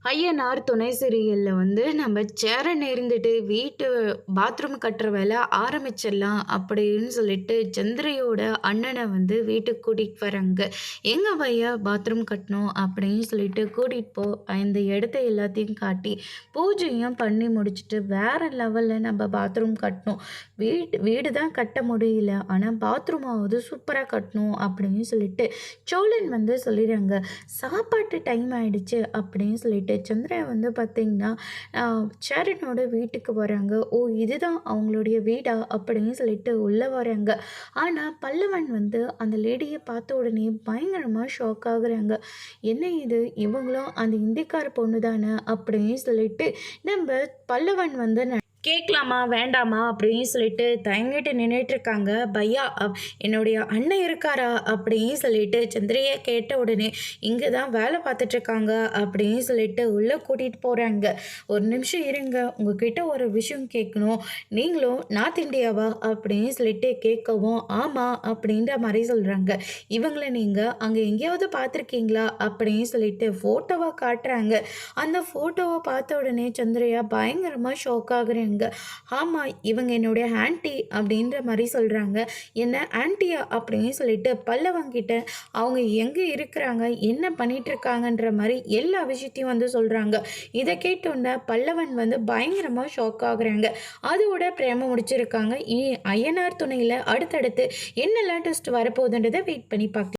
ஐயனார் துணை சீரியல்ல வந்து நம்ம சேர நேர்ந்துட்டு வீட்டு பாத்ரூம் கட்டுற வேலை ஆரம்பிச்சிடலாம் அப்படின்னு சொல்லிட்டு சந்திரையோட அண்ணனை வந்து வீட்டுக்கு கூட்டிகிட்டு வராங்க. எங்க பையா பாத்ரூம் கட்டணும் அப்படின்னு சொல்லிட்டு கூட்டிகிட்டு இந்த இடத்த எல்லாத்தையும் காட்டி பூஜையும் பண்ணி முடிச்சுட்டு வேற லெவலில் நம்ம பாத்ரூம் கட்டணும். வீடு தான் கட்ட முடியல, ஆனால் பாத்ரூமாவது சூப்பராக கட்டணும் அப்படின்னு சொல்லிட்டு சோழன் வந்து சொல்லிடுறாங்க. சாப்பாட்டு டைம் ஆயிடுச்சு அப்படின்னு சொல்லிட்டு சந்திரன் வந்து பார்த்திங்கன்னா சேரனோட வீட்டுக்கு வராங்க. ஓ, இதுதான் அவங்களுடைய வீடா அப்படின்னு சொல்லிட்டு உள்ளே வராங்க. ஆனால் பல்லவன் வந்து அந்த லேடியை பார்த்த உடனே பயங்கரமாக ஷாக் ஆகுறாங்க. என்ன இது, இவங்களும் அந்த இந்திக்கார பொண்ணு தானே அப்படின்னு சொல்லிட்டு நம்ம பல்லவன் வந்து கேட்கலாமா வேண்டாமா அப்படின்னு சொல்லிட்டு தயங்கிட்டு நின்றுட்டுருக்காங்க. பையா என்னுடைய அண்ணன் இருக்காரா அப்படின்னு சொல்லிட்டு சந்திரையை கேட்ட உடனே இங்கே தான் வேலை பார்த்துட்ருக்காங்க அப்படின்னு சொல்லிட்டு உள்ளே கூட்டிகிட்டு போகிறாங்க. ஒரு நிமிஷம் இருங்க, உங்ககிட்ட ஒரு விஷயம் கேட்கணும், நீங்களும் நார்த் இந்தியாவா அப்படின்னு சொல்லிட்டு கேட்கவும் ஆமாம் அப்படின்ற மாதிரி சொல்கிறாங்க. இவங்களை நீங்கள் அங்கே எங்கேயாவது பார்த்துருக்கீங்களா அப்படின்னு சொல்லிட்டு ஃபோட்டோவை காட்டுறாங்க. அந்த ஃபோட்டோவை பார்த்த உடனே சந்திரையா பயங்கரமாக ஷாக் ஆகுறாங்க. ஆமாம், இவங்க என்னுடைய ஆன்ட்டி அப்படின்ற மாதிரி சொல்கிறாங்க. என்ன ஆன்ட்டியா அப்படின்னு சொல்லிட்டு பல்லவங்கிட்ட அவங்க எங்கே இருக்கிறாங்க, என்ன பண்ணிட்டு இருக்காங்கன்ற மாதிரி எல்லா விஷயத்தையும் வந்து சொல்கிறாங்க. இதை கேட்டோன்னா பல்லவன் வந்து பயங்கரமாக ஷாக் ஆகுறாங்க. அதோட பிரேம முடிச்சிருக்காங்க. ஐயனார் துணையில் அடுத்தடுத்து என்னெல்லாம் டெஸ்ட் வரப்போகுதுன்றதை வெயிட் பண்ணி பார்க்கலாம்.